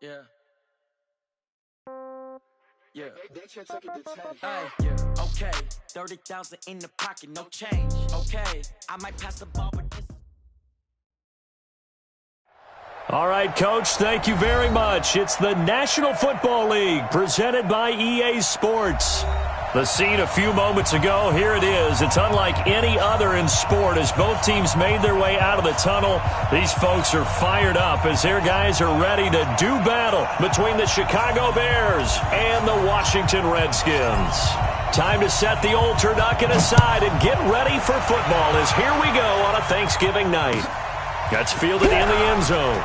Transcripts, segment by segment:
Yeah. Yeah. Hey, okay. 30,000 in the pocket, no change. Okay. I might pass the ball, but this. All right, Coach, thank you very much. It's the National Football League presented by EA Sports. The scene a few moments ago, here it is. It's unlike any other in sport as both teams made their way out of the tunnel. These folks are fired up as their guys are ready to do battle between the Chicago Bears and the Washington Redskins. Time to set the old turducken aside and get ready for football as here we go on a Thanksgiving night. That's fielded in the end zone.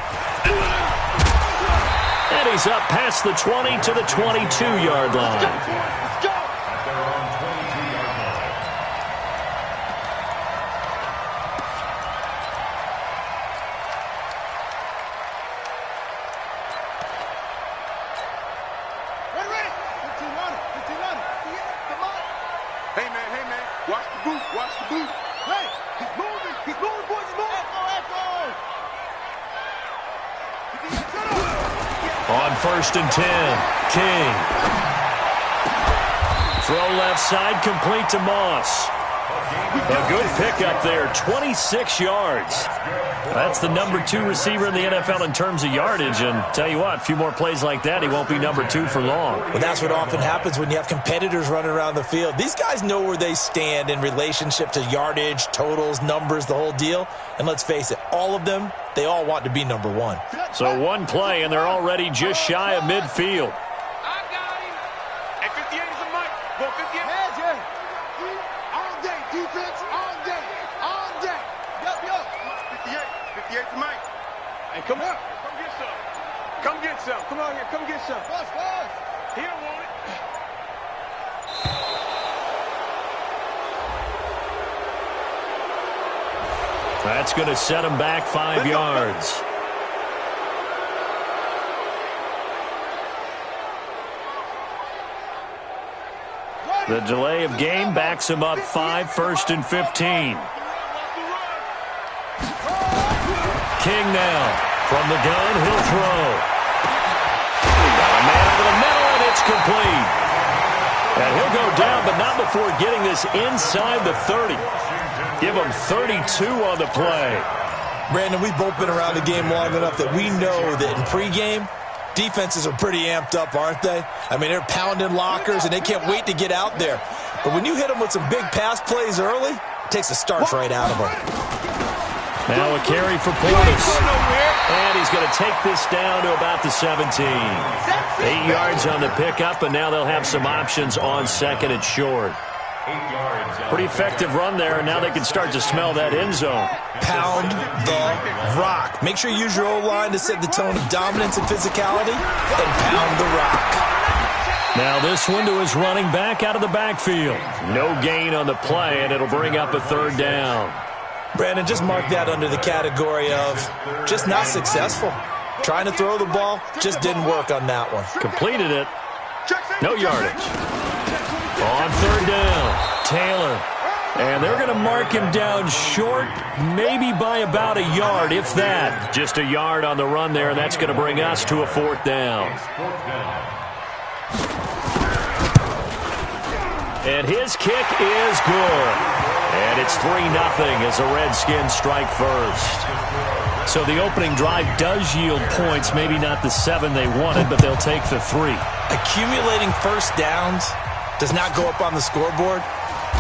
And he's up past the 20 to the 22-yard line. On 1st and 10, King. Throw left side, complete to Moss. A good pickup there, 26 yards. That's the number 2 receiver in the NFL in terms of yardage. And tell you what, a few more plays like that, he won't be number 2 for long. Well, that's what often happens when you have competitors running around the field. These guys know where they stand in relationship to yardage, totals, numbers, the whole deal. And let's face it, all of them, they all want to be number 1. So one play, and they're already just shy of midfield. I got him. Hey, 58 is a mic. Go 58. All day, defense, all day, all day. Yup. 58 is a mic. Hey, come on. Come get some. Come get some. Come on here. Come get some. Fast. He don't want it. That's going to set him back 5 yards. The delay of game backs him up 5, 1st and 15. King now. From the gun, he'll throw. Got a man over the middle, and it's complete. And he'll go down, but not before getting this inside the 30. Give him 32 on the play. Brandon, we've both been around the game long enough that we know that in pregame, defenses are pretty amped up, aren't they? I mean, they're pounding lockers, and they can't wait to get out there. But when you hit them with some big pass plays early, it takes the starch right out of them. Now a carry for Portis. And he's going to take this down to about the 17. 8 yards on the pickup, and now they'll have some options on 2nd and short. Pretty effective run there, and now they can start to smell that end zone. Pound the rock. Make sure you use your O-line to set the tone of dominance and physicality, and pound the rock. Now this one to his running back out of the backfield. No gain on the play, and it'll bring up a 3rd down. Brandon, just mark that under the category of just not successful. Trying to throw the ball, just didn't work on that one. Completed it. No yardage. On 3rd down, Taylor. And they're going to mark him down short, maybe by about a yard, if that. Just a yard on the run there, and that's going to bring us to a 4th down. And his kick is good. And it's 3-0 as the Redskins strike first. So the opening drive does yield points, maybe not the 7 they wanted, but they'll take the 3. Accumulating first downs does not go up on the scoreboard,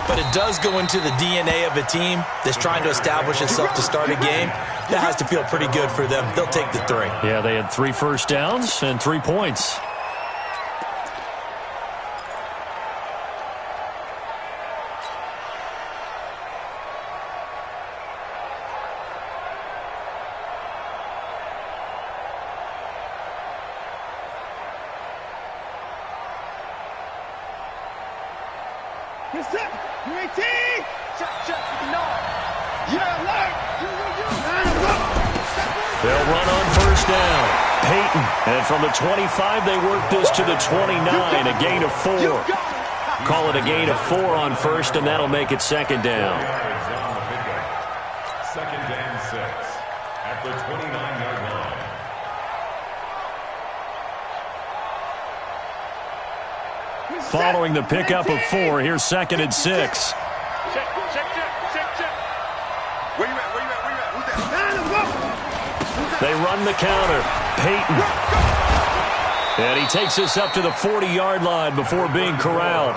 but it does go into the DNA of a team that's trying to establish itself to start a game. That has to feel pretty good for them. They'll take the 3. Yeah, they had 3 first downs and 3 points. They'll run on 1st down. Peyton. And from the 25, they work this to the 29, a gain of 4. Call it a gain of 4 on 1st, and that'll make it 2nd down. 2nd and 6 at the 29-yard line. Following the pickup of 4, here's 2nd and 6. Check. Where you at? Who's that? They run the counter. Peyton. And he takes us up to the 40-yard line before being corralled.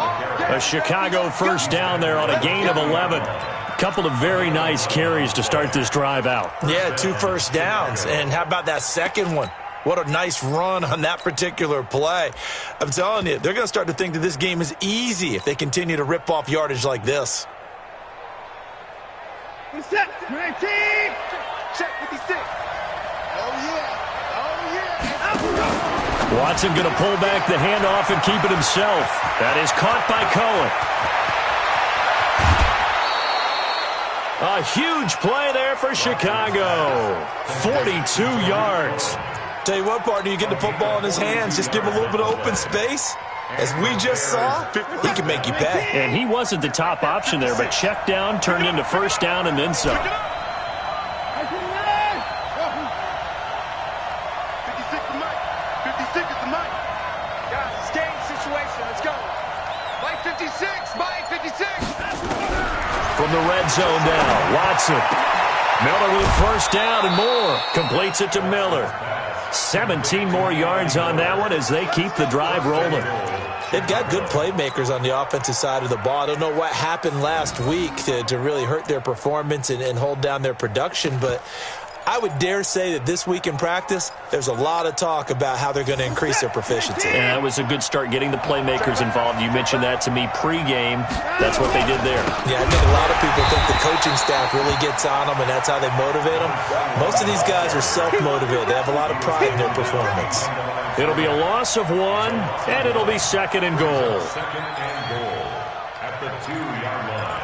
A Chicago first down there on a gain of 11. Couple of very nice carries to start this drive out. Yeah, 2 first downs. And how about that second one? What a nice run on that particular play. I'm telling you, they're going to start to think that this game is easy if they continue to rip off yardage like this. Set. Check 56. Oh, yeah. Watson going to pull back the handoff and keep it himself. That is caught by Cohen. A huge play there for Chicago. 42 yards. Tell you what, partner, you get the football in his hands, just give him a little bit of open space. As we just saw, he can make you pay. And he wasn't the top option there, but check down turned into first down and then some. 56 is the mic. Guys, it's game situation. Let's go. Mike 56. Mike 56. From the red zone now, Watson. Miller with first down and more. Completes it to Miller. 17 more yards on that one as they keep the drive rolling. They've got good playmakers on the offensive side of the ball. I don't know what happened last week to really hurt their performance and hold down their production, but I would dare say that this week in practice, there's a lot of talk about how they're going to increase their proficiency. And that was a good start getting the playmakers involved. You mentioned that to me pregame. That's what they did there. Yeah, I think a lot of people think the coaching staff really gets on them, and that's how they motivate them. Most of these guys are self-motivated. They have a lot of pride in their performance. It'll be a loss of 1, and it'll be 2nd and goal. Second and goal at the 2-yard line.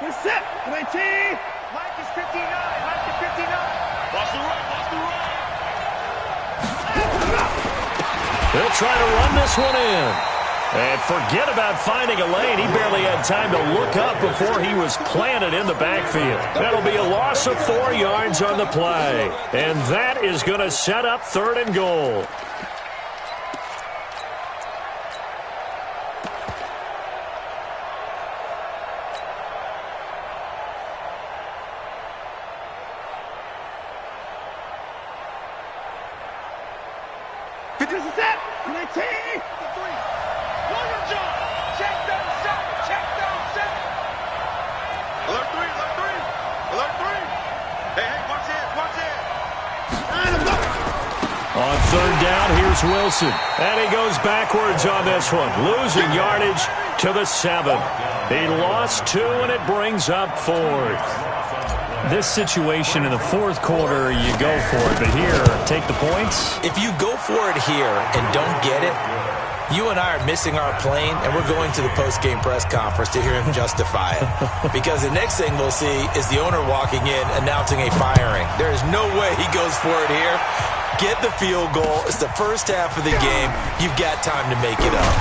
We're set. 20. Mike is 59. Mike is 59. Watch the right. They'll try to run this one in. And forget about finding a lane. He barely had time to look up before he was planted in the backfield. That'll be a loss of 4 yards on the play. And that is going to set up 3rd and goal. On 3rd down, here's Wilson. And he goes backwards on this one, losing yardage to the 7. He lost 2, and it brings up 4th. This situation in the 4th quarter, you go for it. But here, take the points. If you go for it here and don't get it, you and I are missing our plane, and we're going to the post-game press conference to hear him justify it. Because the next thing we'll see is the owner walking in announcing a firing. There is no way he goes for it here. Get the field goal. It's the first half of the game. You've got time to make it up.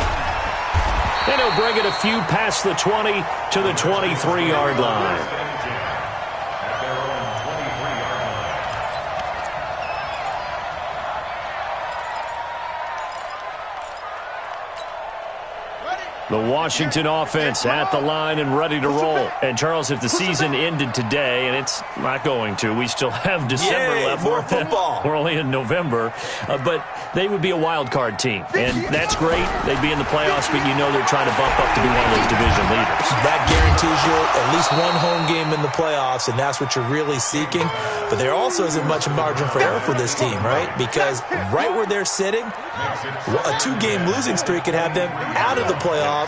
And he'll bring it a few past the 20 to the 23-yard line. The Washington offense at the line and ready to roll. And, Charles, if the season ended today, and it's not going to, we still have December left. More football. We're only in November. But they would be a wild card team. And that's great. They'd be in the playoffs, but you know they're trying to bump up to be one of those division leaders. That guarantees you at least one home game in the playoffs, and that's what you're really seeking. But there also isn't much margin for error for this team, right? Because right where they're sitting, a 2-game losing streak could have them out of the playoffs.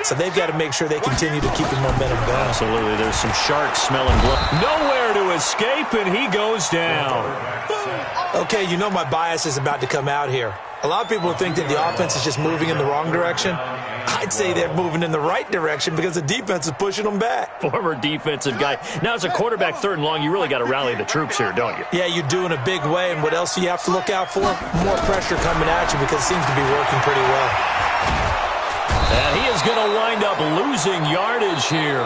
So they've got to make sure they continue to keep the momentum going. Absolutely. There's some sharks smelling blood. Nowhere to escape, and he goes down. Okay, you know my bias is about to come out here. A lot of people think that the offense is just moving in the wrong direction. I'd say they're moving in the right direction because the defense is pushing them back. Former defensive guy. Now, as a quarterback 3rd and long, you really got to rally the troops here, don't you? Yeah, you do in a big way. And what else do you have to look out for? More pressure coming at you because it seems to be working pretty well. And he is going to wind up losing yardage here,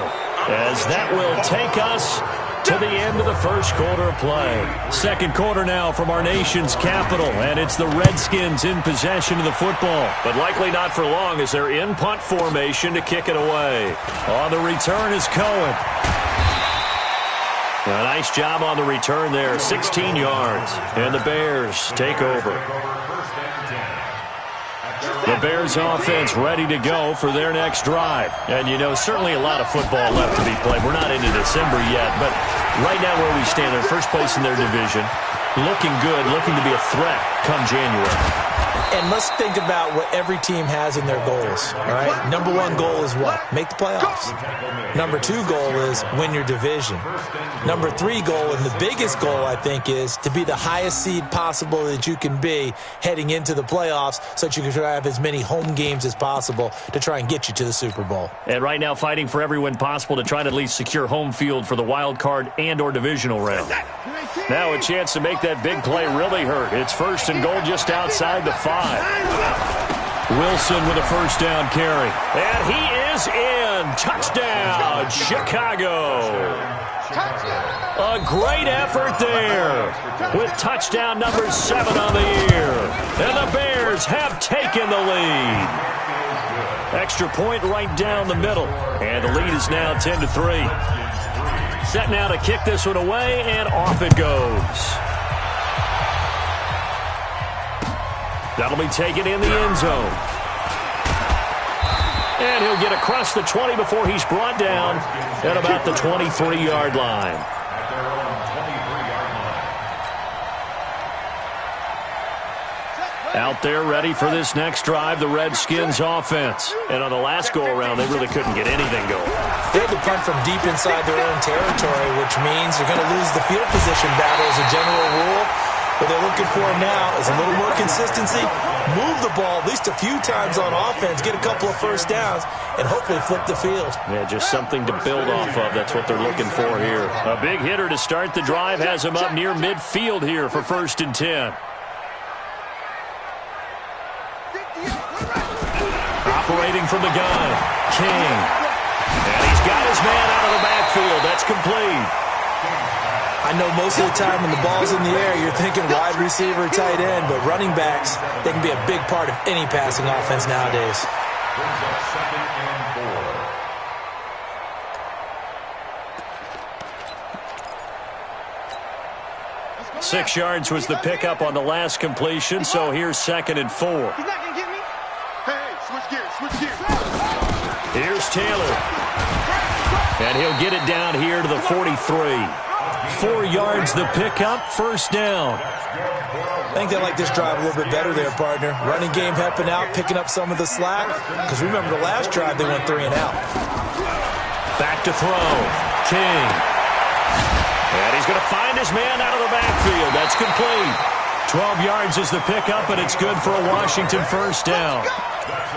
as that will take us to the end of the first quarter of play. Second quarter now from our nation's capital, and it's the Redskins in possession of the football. But likely not for long as they're in punt formation to kick it away. On the return is Cohen. A nice job on the return there, 16 yards. And the Bears take over. The Bears offense ready to go for their next drive. And, you know, certainly a lot of football left to be played. We're not into December yet, but right now where we stand, they're first place in their division. Looking good, looking to be a threat come January. And let's think about what every team has in their goals, all right? Number one goal is what? Make the playoffs. Number two goal is win your division. Number three goal, and the biggest goal, I think, is to be the highest seed possible that you can be heading into the playoffs so that you can try to have as many home games as possible to try and get you to the Super Bowl. And right now fighting for every win possible to try to at least secure home field for the wild card and or divisional round. Now a chance to make that big play really hurt. It's first and goal just outside the 5. Wilson with a first down carry. And he is in. Touchdown, Chicago. A great effort there with touchdown number 7 on the year. And the Bears have taken the lead. Extra point right down the middle. And the lead is now 10-3. Set now to kick this one away, and off it goes. That'll be taken in the end zone. And he'll get across the 20 before he's brought down at about the 23-yard line. Out there ready for this next drive, the Redskins offense. And on the last go-around, they really couldn't get anything going. They had to punt from deep inside their own territory, which means they're going to lose the field position battle as a general rule. What they're looking for now is a little more consistency, move the ball at least a few times on offense, get a couple of first downs, and hopefully flip the field. Yeah, just something to build off of. That's what they're looking for here. A big hitter to start the drive has him up near midfield here for 1st and 10. Operating from the gun, King. And he's got his man out of the backfield. That's complete. I know most of the time when the ball's in the air, you're thinking wide receiver, tight end, but running backs, they can be a big part of any passing offense nowadays. 6 yards was the pickup on the last completion, so here's 2nd and 4. He's not going to get me. Hey, switch gears, switch gears. Here's Taylor. And he'll get it down here to the 43. 4 yards the pickup, 1st down. I think they like this drive a little bit better there, partner. Running game helping out, picking up some of the slack. Because remember the last drive, they went 3 and out. Back to throw. King. And he's going to find his man out of the backfield. That's complete. 12 yards is the pickup, and it's good for a Washington 1st down.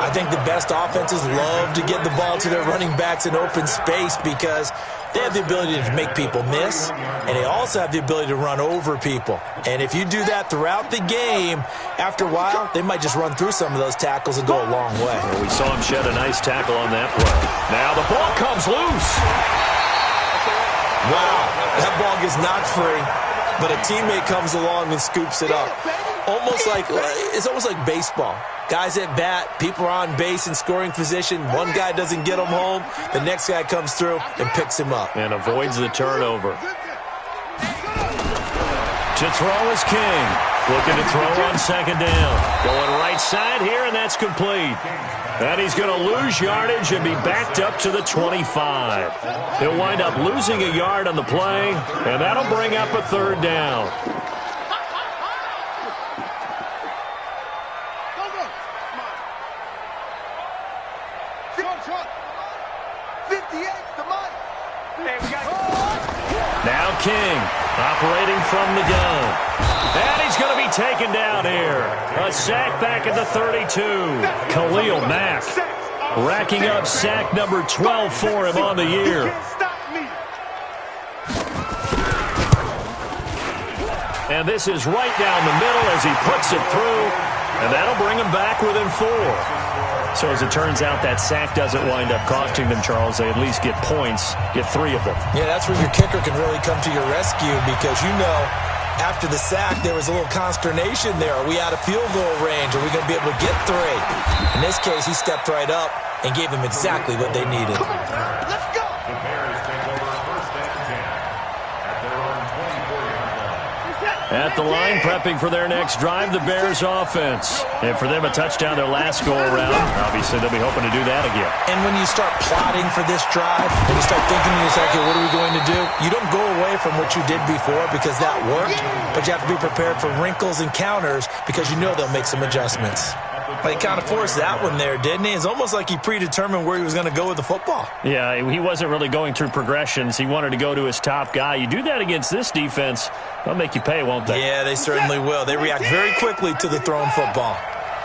I think the best offenses love to get the ball to their running backs in open space because they have the ability to make people miss, and they also have the ability to run over people. And if you do that throughout the game, after a while, they might just run through some of those tackles and go a long way. Well, we saw him shed a nice tackle on that play. Now the ball comes loose. Wow, that ball gets knocked free, but a teammate comes along and scoops it up. It's almost like baseball. Guys at bat, people are on base in scoring position. One guy doesn't get him home. The next guy comes through and picks him up. And avoids the turnover. To throw is King. Looking to throw on 2nd down. Going right side here, and that's complete. And he's going to lose yardage and be backed up to the 25. He'll wind up losing a yard on the play, and that'll bring up a 3rd down. Now King, operating from the gun. And he's going to be taken down here. A sack back at the 32. Khalil Mack racking up sack number 12 for him on the year. And this is right down the middle as he puts it through. And that'll bring him back within 4. So as it turns out, that sack doesn't wind up costing them, Charles. They at least get points, get 3 of them. Yeah, that's where your kicker can really come to your rescue because after the sack, there was a little consternation there. Are we out of field goal range? Are we going to be able to get 3? In this case, he stepped right up and gave them exactly what they needed. Let's go. The Bears take over first and 10 at their own 24-yard line. At the line, prepping for their next drive, the Bears offense. And for them, a touchdown their last go-around. Obviously, they'll be hoping to do that again. And when you start plotting for this drive, when you start thinking to yourself, okay, what are we going to do? You don't go away from what you did before because that worked, but you have to be prepared for wrinkles and counters because you know they'll make some adjustments. But he kind of forced that one there, didn't he? It's almost like he predetermined where he was going to go with the football. Yeah, he wasn't really going through progressions. He wanted to go to his top guy. You do that against this defense, they'll make you pay, won't they? Yeah, they certainly will. They react very quickly to the thrown football.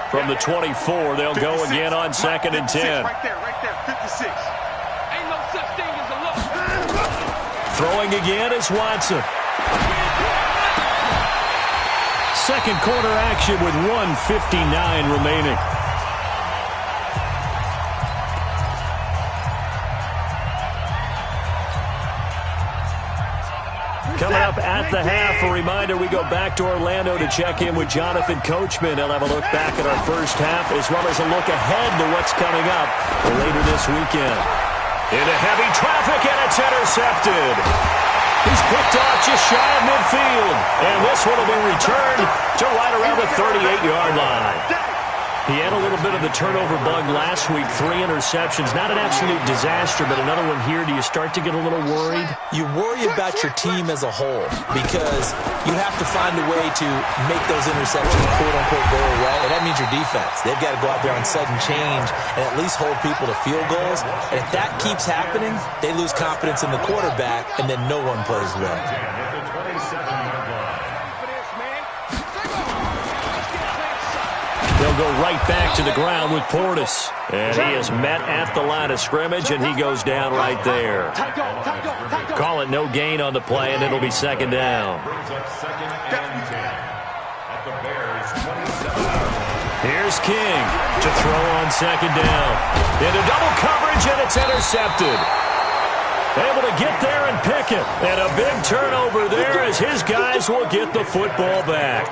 From the 24, they'll go again on 2nd and 10. Right there, 56. Ain't no such thing as a look. Throwing again is Watson. Second quarter action with 1:59 remaining. Coming up at the half, a reminder, we go back to Orlando to check in with Jonathan Coachman. He'll have a look back at our first half as well as a look ahead to what's coming up later this weekend. Into heavy traffic, and it's intercepted. He's picked off just shy of midfield, and this one will be returned to right around the 38-yard line. He had a little bit of the turnover bug last week, 3 interceptions. Not an absolute disaster, but another one here. Do you start to get a little worried? You worry about your team as a whole because you have to find a way to make those interceptions, quote-unquote, go away, and that means your defense. They've got to go out there on sudden change and at least hold people to field goals. And if that keeps happening, they lose confidence in the quarterback, and then no one plays well. At the 27-yard line. They'll go right back to the ground with Portis. And he is met at the line of scrimmage, and he goes down right there. Call it no gain on the play, and it'll be 2nd down. Brings up 2nd and 10 at the Bears' 27-yard line. Here's King to throw on 2nd down. Into double coverage, and it's intercepted. Able to get there and pick it. And a big turnover there as his guys will get the football back.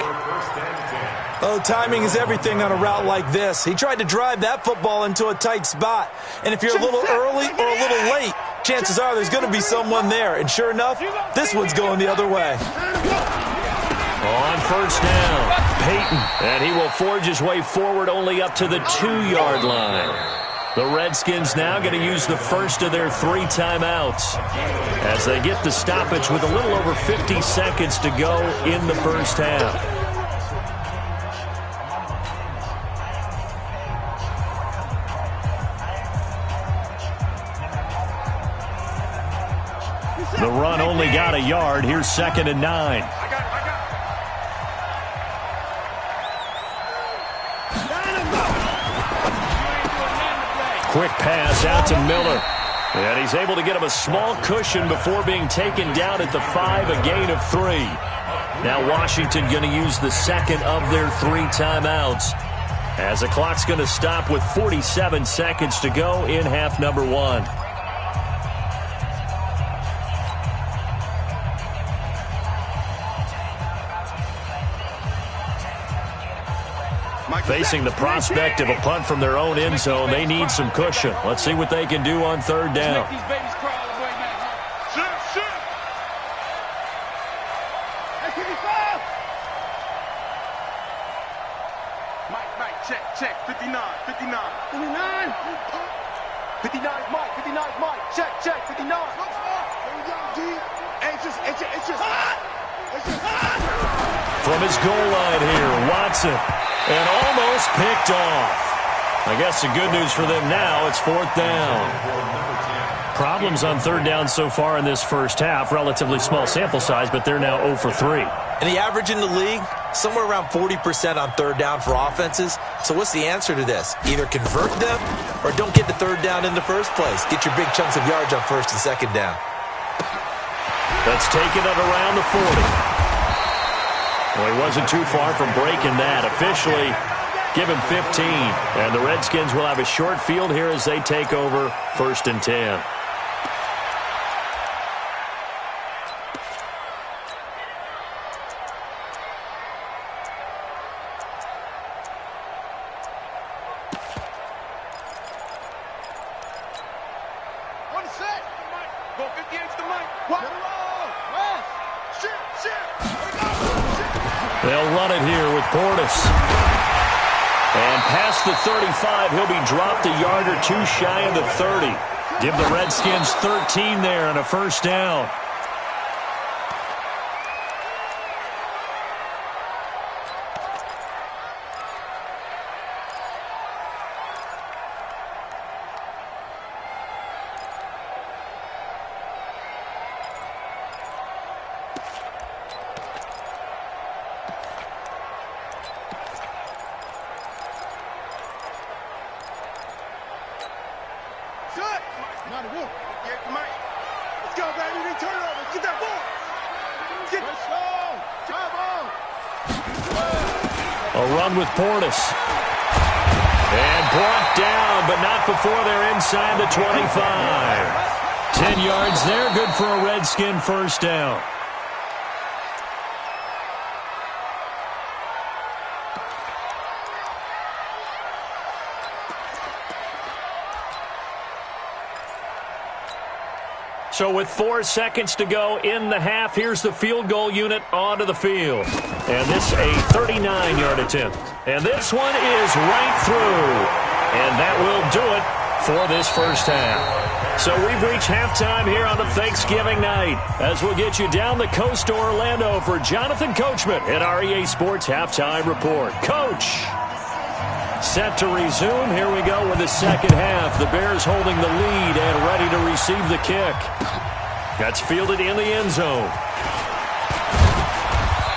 Oh, timing is everything on a route like this. He tried to drive that football into a tight spot. And if you're a little early or a little late, chances are there's going to be someone there. And sure enough, this one's going the other way. On 1st down, Peyton. And he will forge his way forward only up to the 2-yard line. The Redskins now going to use the first of their 3 timeouts as they get the stoppage with a little over 50 seconds to go in the first half. The run only got a yard. Here's 2nd and 9. Quick pass out to Miller. And he's able to get him a small cushion before being taken down at the 5, a gain of 3. Now Washington going to use the second of their 3 timeouts as the clock's going to stop with 47 seconds to go in half number 1. Facing the prospect of a punt from their own end zone, they need some cushion. Let's see what they can do on 3rd down. Mike, check, 59. 59 is Mike, 59 is Mike. Check, 59. There we go, G. It's just. From his goal line here, Watson. And almost picked off. I guess the good news for them now, it's 4th down. Problems on 3rd down so far in this first half. Relatively small sample size, but they're now 0 for 3. And the average in the league, somewhere around 40% on 3rd down for offenses. So what's the answer to this? Either convert them or don't get the 3rd down in the first place. Get your big chunks of yards on 1st and 2nd down. Let's take it at around the 40. Well, he wasn't too far from breaking that. Officially, Give him 15. And the Redskins will have a short field here as they take over 1st and 10. They'll run it here with Portis. And past the 35, he'll be dropped a yard or two shy of the 30. Give the Redskins 13 there and a first down. A run with Portis. And brought down, but not before they're inside the 25. 10 yards there, good for a Redskin first down. So with 4 seconds to go in the half, here's the field goal unit onto the field. And this a 39-yard attempt. And this one is right through. And that will do it for this first half. So we've reached halftime here on a Thanksgiving night as we'll get you down the coast to Orlando for Jonathan Coachman at our EA Sports Halftime Report. Coach! Set to resume. Here we go with the second half. The Bears holding the lead and ready to receive the kick. That's fielded in the end zone.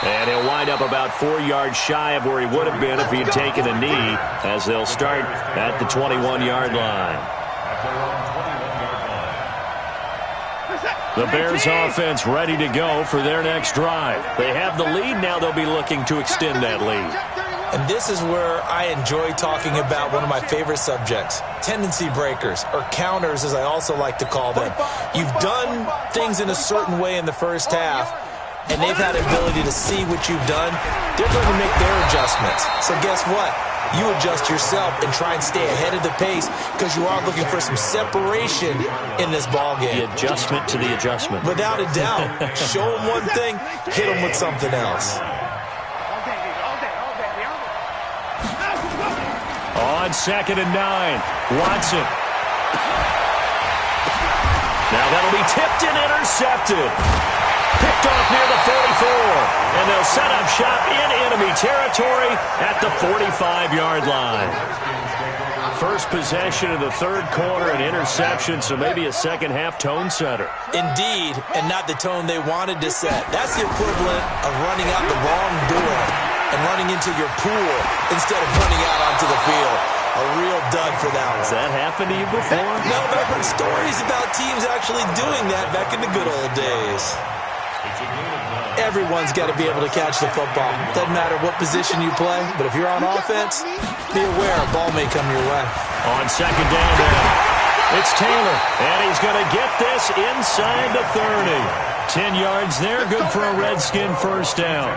And he'll wind up about 4 yards shy of where he would have been if he'd taken a knee, as they'll start at the 21-yard line. The Bears offense ready to go for their next drive. They have the lead. Now they'll be looking to extend that lead. And this is where I enjoy talking about one of my favorite subjects, tendency breakers, or counters as I also like to call them. You've done things in a certain way in the first half, and they've had the ability to see what you've done. They're going to make their adjustments. So guess what? You adjust yourself and try and stay ahead of the pace because you are looking for some separation in this ballgame. The adjustment to the adjustment. Without a doubt. Show them one thing, hit them with something else. On 2nd and 9, Watson. Now that'll be tipped and intercepted. Picked off near the 44. And they'll set up shop in enemy territory at the 45-yard line. First possession of the third quarter, an interception, so maybe a second-half tone setter. Indeed, and not the tone they wanted to set. That's the equivalent of running out the wrong door and running into your pool instead of running out onto the field. A real dud for that one. Has that happened to you before? No, but I've heard stories about teams actually doing that back in the good old days. Everyone's got to be able to catch the football. Doesn't matter what position you play, but if you're on offense, be aware a ball may come your way. On 2nd down now, it's Taylor, and he's going to get this inside the 30. 10 yards there, good for a Redskin first down.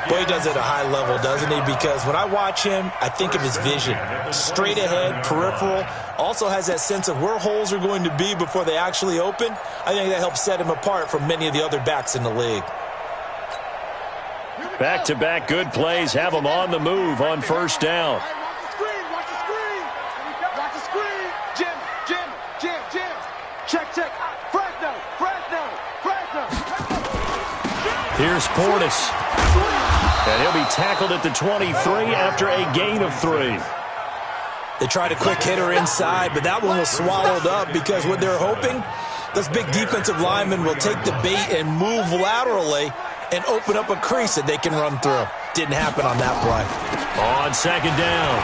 Boy, he does it at a high level, doesn't he? Because when I watch him, I think of his vision. Straight ahead, peripheral, also has that sense of where holes are going to be before they actually open. I think that helps set him apart from many of the other backs in the league. Back-to-back good plays have him on the move on first down. Watch the screen. Watch the screen. Jim. Check. Fresno. Here's Portis. And he'll be tackled at the 23 after a gain of 3. They tried a quick hitter inside, but that one was swallowed up because what they're hoping, those big defensive linemen will take the bait and move laterally and open up a crease that they can run through. Didn't happen on that play. On 2nd down,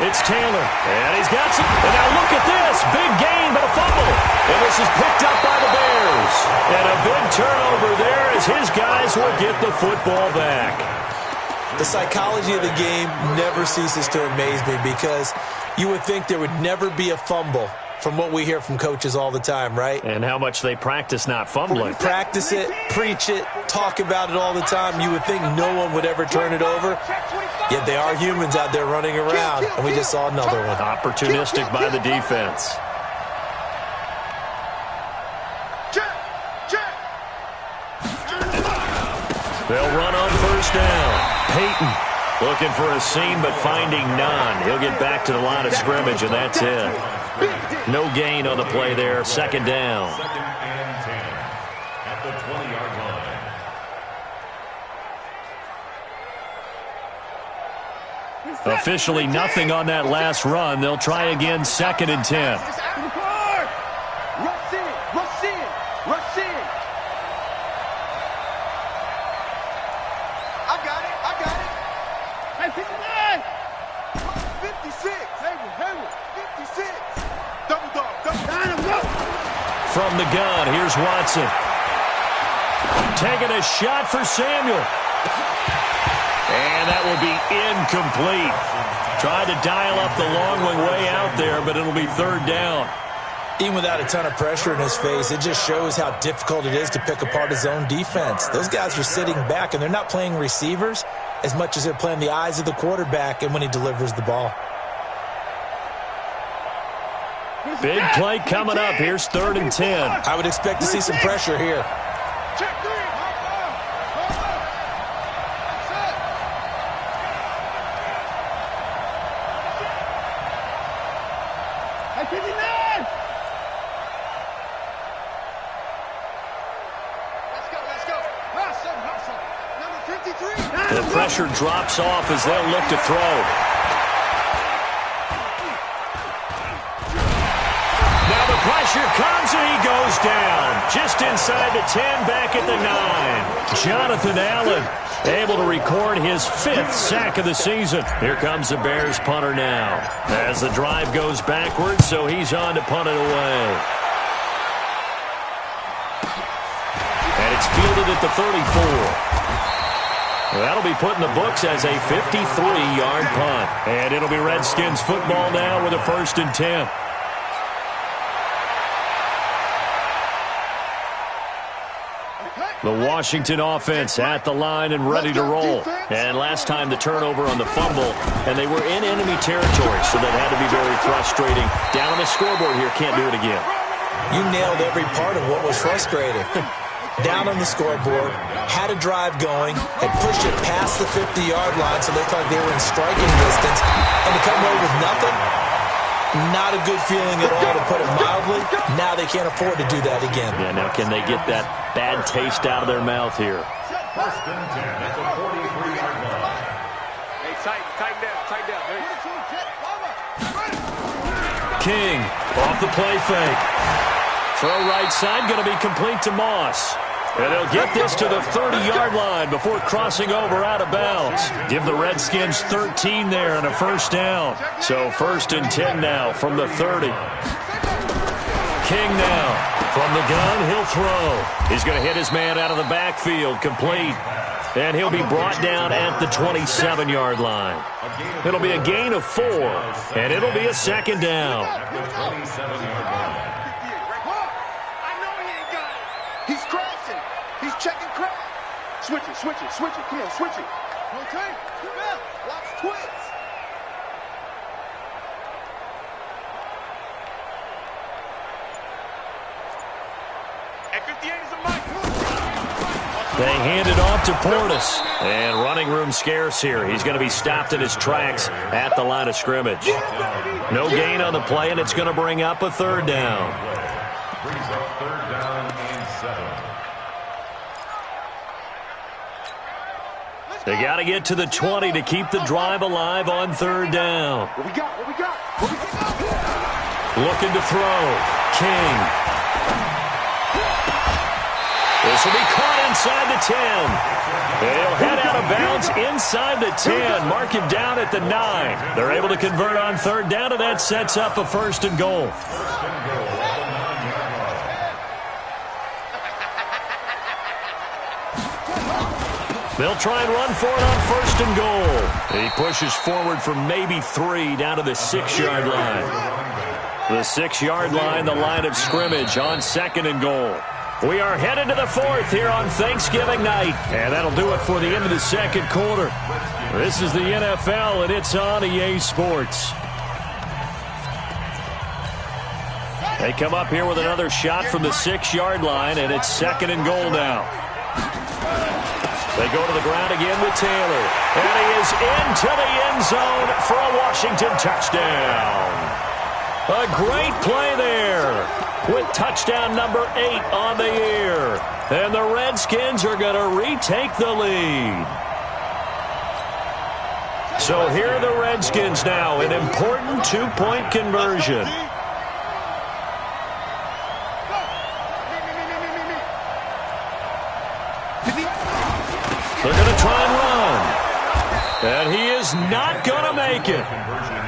it's Taylor, and he's got some. And now look at this, big gain, but a fumble. And this is picked up by the Bears. And a big turnover there as his guys will get the football back. The psychology of the game never ceases to amaze me because you would think there would never be a fumble from what we hear from coaches all the time, right? And how much they practice not fumbling. Practice it, preach it, talk about it all the time. You would think no one would ever turn it over. Yet they are humans out there running around, and we just saw another one. Opportunistic by the defense. They'll run on first down. Peyton looking for a seam, but finding none. He'll get back to the line of scrimmage, and that's it. No gain on the play there. Second down. Second and 10 at the 20-yard line. Officially nothing on that last run. They'll try again, second and 10. Rush in, rush in, rush in. I got it. Hey, 59. 56. Hayward, 56. Double dog, go. From the gun, here's Watson. Taking a shot for Samuel. And that will be incomplete. Tried to dial up the long one way out there, but it'll be third down. Even without a ton of pressure in his face, it just shows how difficult it is to pick apart his own defense. Those guys are sitting back, and they're not playing receivers as much as they're playing the eyes of the quarterback and when he delivers the ball. Big play coming up. Here's third and 10. I would expect to see some pressure here. Check 3. Hey, 59. Let's go. Hustle. Number 53. The pressure drops off as they'll look to throw. Now the pressure comes and he goes down. Just inside the 10, back at the 9. Jonathan Allen able to record his 5th sack of the season. Here comes the Bears punter now. As the drive goes backwards, so he's on to punt it away. And it's fielded at the 34. That'll be put in the books as a 53-yard punt. And it'll be Redskins football now with a 1st and 10. The Washington offense at the line and ready to roll. And last time the turnover on the fumble, and they were in enemy territory, so that had to be very frustrating. Down on the scoreboard here, can't do it again. You nailed every part of what was frustrating. Down on the scoreboard, had a drive going, had pushed it past the 50-yard line, so it looked like they were in striking distance, and to come away with nothing, not a good feeling at all, to put it mildly. Now they can't afford to do that again. Yeah, now can they get that bad taste out of their mouth here? 1st and 10 at the 43-yard line. Hey, tighten down. King off the play fake. Throw right side, going to be complete to Moss. And they'll get this to the 30-yard line before crossing over out of bounds. Give the Redskins 13 there and a 1st down. So 1st and 10 now from the 30. King now from the gun. He'll throw. He's going to hit his man out of the backfield. Complete. And he'll be brought down at the 27-yard line. It'll be a gain of 4. And it'll be a 2nd down. At the 27-yard line. He's crashing. He's checking crash. Switch it. Come on, switch it. Okay. Watch twist. At 58 is a mic. They hand it off to Portis. And running room scarce here. He's going to be stopped in his tracks at the line of scrimmage. No gain on the play, and it's going to bring up a 3rd down. Brings up 3rd down and 7. They got to get to the 20 to keep the drive alive on 3rd down. What we got? Looking to throw. King. This will be caught inside the 10. They'll head out of bounds inside the 10. Mark him down at the 9. They're able to convert on 3rd down, and that sets up a 1st and goal. They'll try and run for it on 1st and goal. He pushes forward for maybe 3 down to the 6-yard line. The 6-yard line, the line of scrimmage on 2nd and goal. We are headed to the 4th here on Thanksgiving night, and that'll do it for the end of the 2nd quarter. This is the NFL, and it's on EA Sports. They come up here with another shot from the 6-yard line, and it's 2nd and goal now. They go to the ground again with Taylor, and he is into the end zone for a Washington touchdown. A great play there with touchdown number 8 on the year. And the Redskins are going to retake the lead. So here are the Redskins now, an important 2-point conversion. They're going to try and run. And he is not going to make it.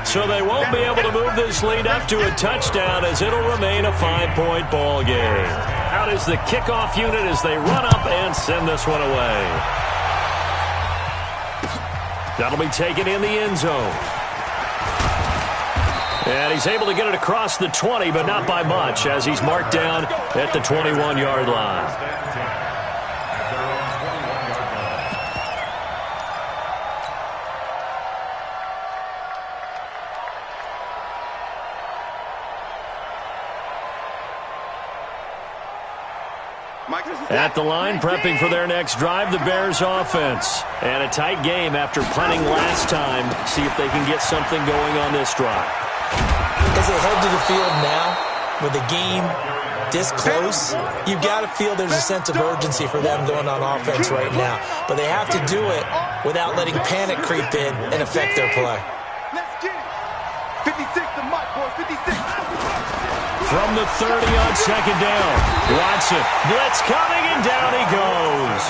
So they won't be able to move this lead up to a touchdown as it'll remain a 5-point ball game. Out is the kickoff unit as they run up and send this one away. That'll be taken in the end zone. And he's able to get it across the 20, but not by much as he's marked down at the 21-yard line. At the line, prepping for their next drive, the Bears offense. And a tight game after punting last time. See if they can get something going on this drive. As they head to the field now, with the game this close, you've got to feel there's a sense of urgency for them going on offense right now. But they have to do it without letting panic creep in and affect their play. Let's get it. 56 to Mike, boys. 56. From the 30 on 2nd down. Watson, blitz coming, and down he goes.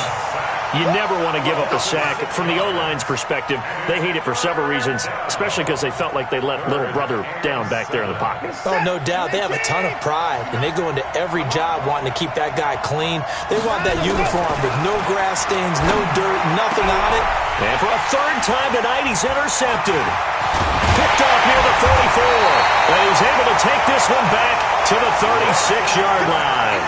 You never want to give up a sack. From the O-line's perspective, they hate it for several reasons, especially because they felt like they let little brother down back there in the pocket. Oh, no doubt. They have a ton of pride, and they go into every job wanting to keep that guy clean. They want that uniform with no grass stains, no dirt, nothing on it. And for a 3rd time tonight, he's intercepted. Picked off near the 44. And he's able to take this one back to the 36-yard line.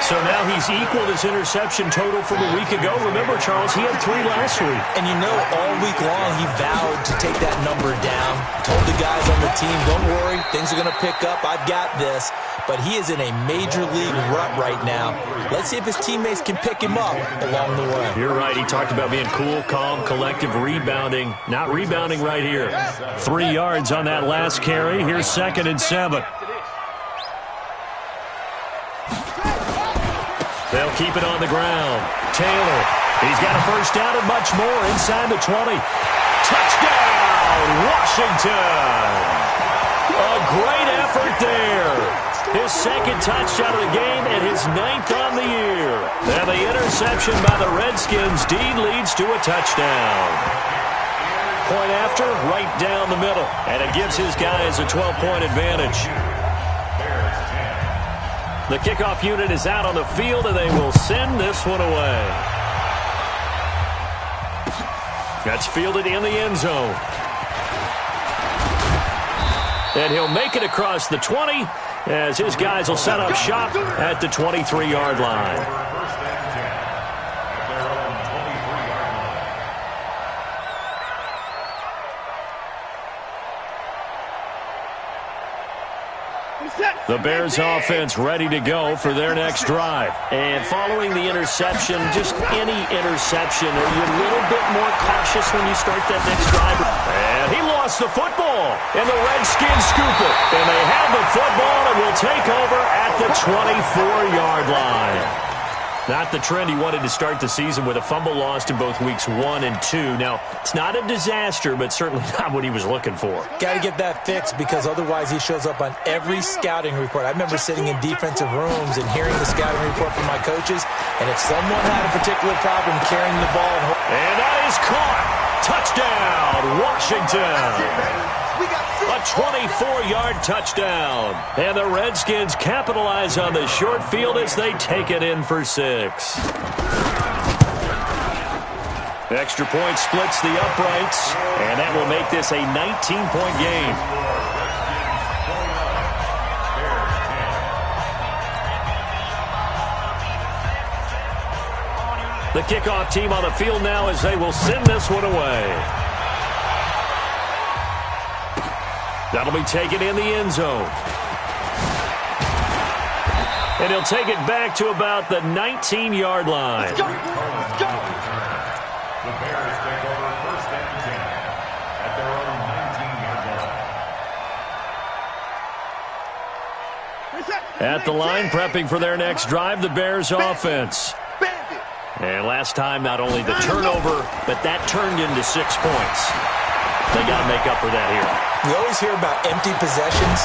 So now he's equaled his interception total from a week ago. Remember, Charles, he had 3 last week. And you know, all week long he vowed to take that number down. Told the guys on the team, don't worry, things are going to pick up. I've got this. But he is in a major league rut right now. Let's see if his teammates can pick him up along the way. You're right. He talked about being cool, calm, collective, rebounding. Not rebounding right here. 3 yards on that last carry. Here's 2nd and 7. They'll keep it on the ground. Taylor, he's got a 1st down and much more inside the 20. Touchdown, Washington! A great effort there. His 2nd touchdown of the game and his 9th on the year. And the interception by the Redskins indeed leads to a touchdown. Point after, right down the middle. And it gives his guys a 12-point advantage. The kickoff unit is out on the field, and they will send this one away. That's fielded in the end zone. And he'll make it across the 20 as his guys will set up shop at the 23-yard line. The Bears offense ready to go for their next drive. And following the interception, just any interception, are you a little bit more cautious when you start that next drive? And he lost the football, and the Redskins scoop it. And they have the football and will take over at the 24-yard line. Not the trend he wanted to start the season with a fumble lost in both weeks 1 and 2. Now, it's not a disaster, but certainly not what he was looking for. Got to get that fixed because otherwise he shows up on every scouting report. I remember sitting in defensive rooms and hearing the scouting report from my coaches, and if someone had a particular problem carrying the ball. And that is caught. Touchdown, Washington. A 24-yard touchdown. And the Redskins capitalize on the short field as they take it in for 6. Extra point splits the uprights, and that will make this a 19-point game. The kickoff team on the field now as they will send this one away. That'll be taken in the end zone. And he'll take it back to about the 19-yard line. The Bears take over first and 10 at their own 19-yard line. At the line, prepping for their next drive, the Bears offense. And last time, not only the turnover, but that turned into 6 points. They got to make up for that here. We always hear about empty possessions,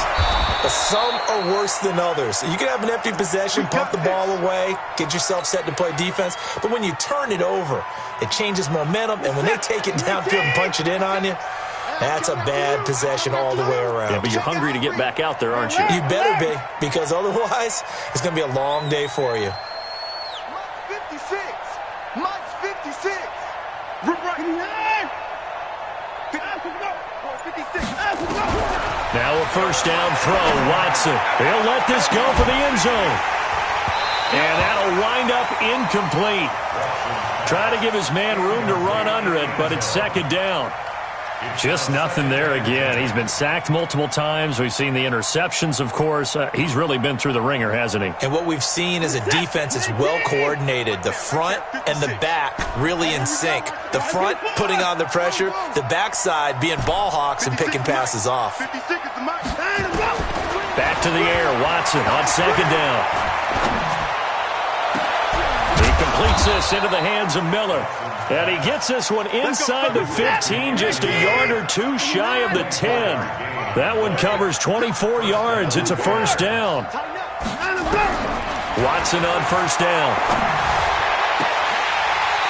but some are worse than others. You can have an empty possession, pump the ball away, get yourself set to play defense, but when you turn it over, it changes momentum, and when they take it downfield and punch it in on you, that's a bad possession all the way around. Yeah, but you're hungry to get back out there, aren't you? You better be, because otherwise, it's going to be a long day for you. Now a first down throw, Watson. He'll let this go for the end zone. And that'll wind up incomplete. Try to give his man room to run under it, but it's second down. Just nothing there again. He's been sacked multiple times. We've seen the interceptions, of course. He's really been through the ringer, hasn't he? And what we've seen is a defense that's well coordinated. The front and the back really in sync. The front putting on the pressure, the backside being ball hawks and picking passes off. Back to the air, Watson on second down. He completes this into the hands of Miller. And he gets this one inside the 15, just a yard or two shy of the 10. That one covers 24 yards. It's a first down. Watson on first down.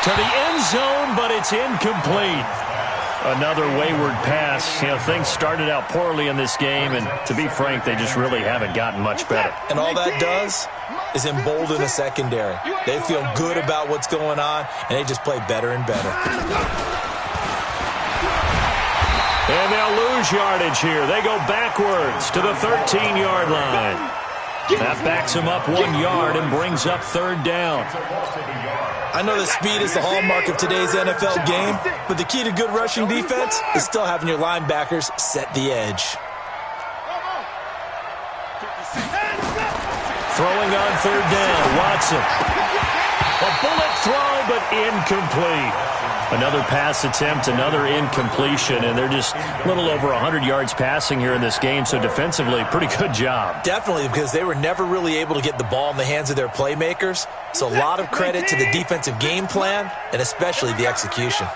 To the end zone, but it's incomplete. Another wayward pass. You know, things started out poorly in this game, and to be frank, they just really haven't gotten much better. And all that does is embolden the secondary. They feel good about what's going on, and they just play better and better. And they'll lose yardage here. They go backwards to the 13-yard line. That backs him up 1 yard and brings up third down. I know that speed is the hallmark of today's NFL game, but the key to good rushing defense is still having your linebackers set the edge. Throwing on third down, Watson. A bullet throw, but incomplete. Another pass attempt, another incompletion, and they're just a little over 100 yards passing here in this game, so defensively, pretty good job. Definitely, because they were never really able to get the ball in the hands of their playmakers, so a lot of credit to the defensive game plan, and especially the execution.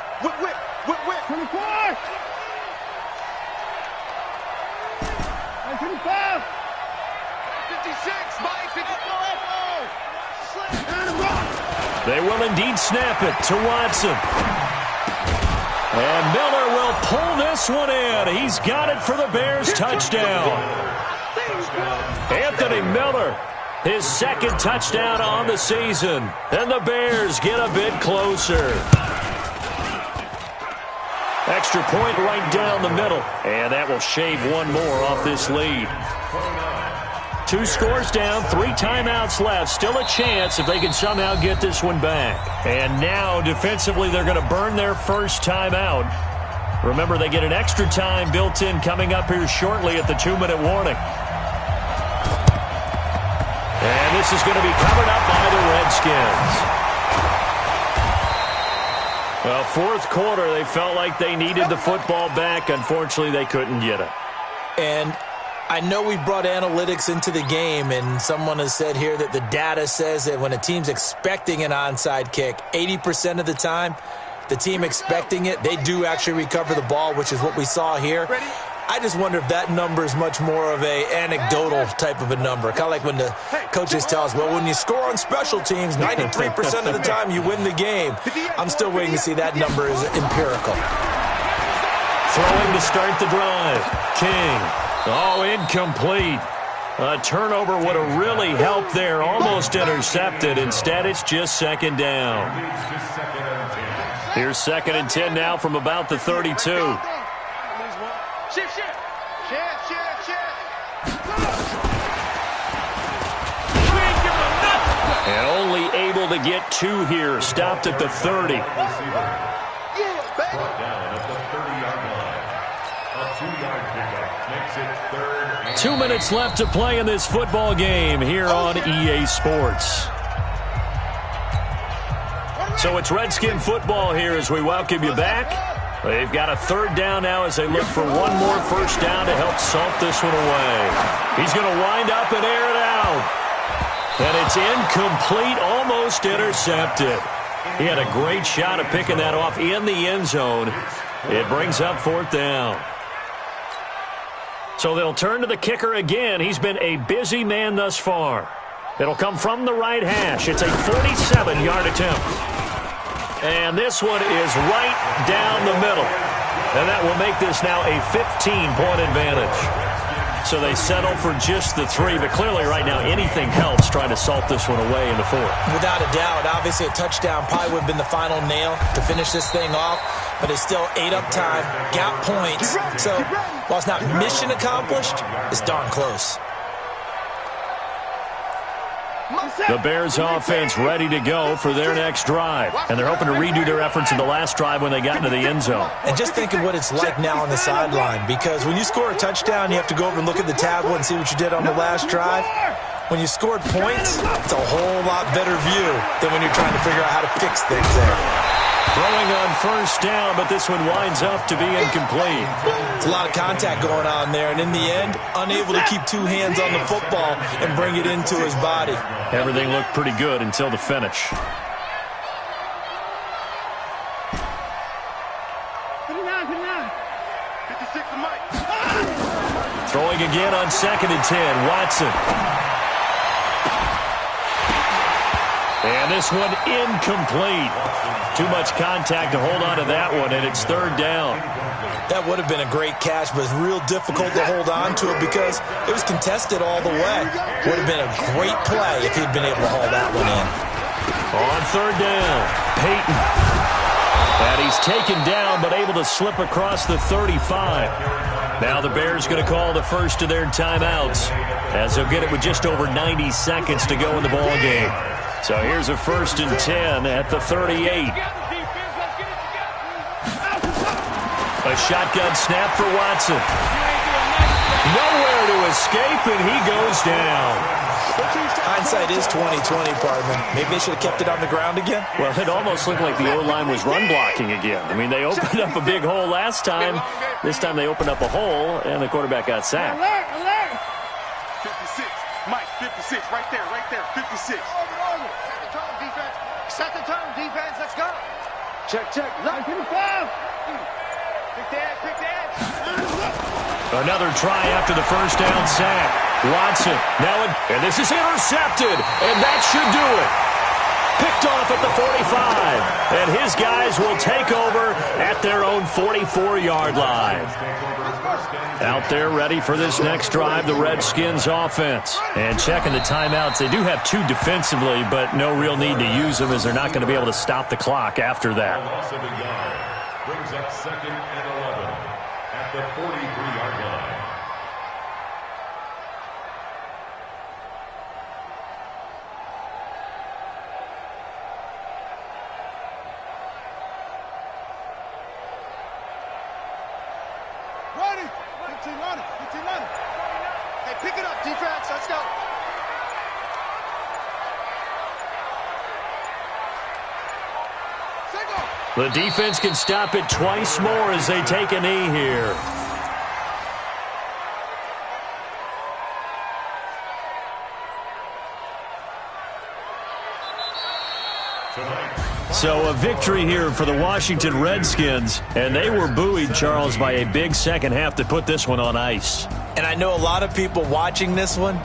They will indeed snap it to Watson. And Miller will pull this one in. He's got it for the Bears touchdown. Anthony Miller, his second touchdown on the season. And the Bears get a bit closer. Extra point right down the middle. And that will shave one more off this lead. 2 scores down, 3 timeouts left. Still a chance if they can somehow get this one back. And now, defensively, they're going to burn their first timeout. Remember, they get an extra time built in coming up here shortly at the 2-minute warning. And this is going to be covered up by the Redskins. Well, fourth quarter, they felt like they needed the football back. Unfortunately, they couldn't get it. And I know we brought analytics into the game, and someone has said here that the data says that when a team's expecting an onside kick, 80% of the time, the team expecting it, they do actually recover the ball, which is what we saw here. I just wonder if that number is much more of a anecdotal type of a number. Kind of like when the coaches tell us, well, when you score on special teams, 93% of the time you win the game. I'm still waiting to see that number is empirical. Throwing to start the drive. King. Oh, incomplete. A turnover would have really helped there. Almost intercepted. Instead, it's just second down. Here's 2nd and 10 now from about the 32. Shift. And only able to get 2 here. Stopped at the 30. Brought down at the 30-yard line. A 2-yard pickup makes it 3rd and 2 minutes left to play in this football game here on EA Sports. So it's Redskin football here as we welcome you back. They've got a 3rd down now as they look for one more first down to help salt this one away. He's going to wind up and air it out. And it's incomplete, almost intercepted. He had a great shot at picking that off in the end zone. It brings up 4th down. So they'll turn to the kicker again. He's been a busy man thus far. It'll come from the right hash. It's a 47-yard attempt. And this one is right down the middle. And that will make this now a 15-point advantage. So they settle for just the 3, but clearly right now anything helps trying to salt this one away in the 4th. Without a doubt, obviously a touchdown probably would have been the final nail to finish this thing off, but it's still 8 up time, got points. So while it's not mission accomplished, it's darn close. The Bears offense ready to go for their next drive. And they're hoping to redo their efforts in the last drive when they got into the end zone. And just think of what it's like now on the sideline, because when you score a touchdown, you have to go over and look at the tablet and see what you did on the last drive. When you scored points, it's a whole lot better view than when you're trying to figure out how to fix things there. Throwing on first down, but this one winds up to be incomplete. It's a lot of contact going on there, and in the end, unable to keep 2 hands on the football and bring it into his body. Everything looked pretty good until the finish. Throwing again on 2nd and 10, Watson. And this one incomplete. Too much contact to hold on to that one, and it's 3rd down. That would have been a great catch, but it's real difficult to hold on to it because it was contested all the way. Would have been a great play if he'd been able to haul that one in. On 3rd down, Peyton. And he's taken down, but able to slip across the 35. Now the Bears going to call the first of their timeouts, as they'll get it with just over 90 seconds to go in the ball game. So here's a 1st and 10 at the 38. A shotgun snap for Watson. Nowhere to escape, and he goes down. Hindsight is 20/20, partner. Maybe they should have kept it on the ground again. Well, it almost looked like the O-line was run blocking again. I mean, they opened up a big hole last time. This time they opened up a hole, and the quarterback got sacked. Alert! 56. Mike, 56. Right there. 56. Second turn, defense. Let's go. Check. Line to the foul. Pick that. Another try after the first down sack. Watson, and this is intercepted, and that should do it. Picked off at the 45, and his guys will take over at their own 44-yard line. Out there ready for this next drive, the Redskins offense. And checking the timeouts, they do have 2 defensively, but no real need to use them as they're not going to be able to stop the clock after that. loss of a yard. Brings up 2nd and 11 at the 43-yard line. Ready. 15 on it. Hey, pick it up, defense. Let's go. The defense can stop it twice more as they take a knee here. So a victory here for the Washington Redskins, and they were buoyed, Charles, by a big second half to put this one on ice. And I know a lot of people watching this one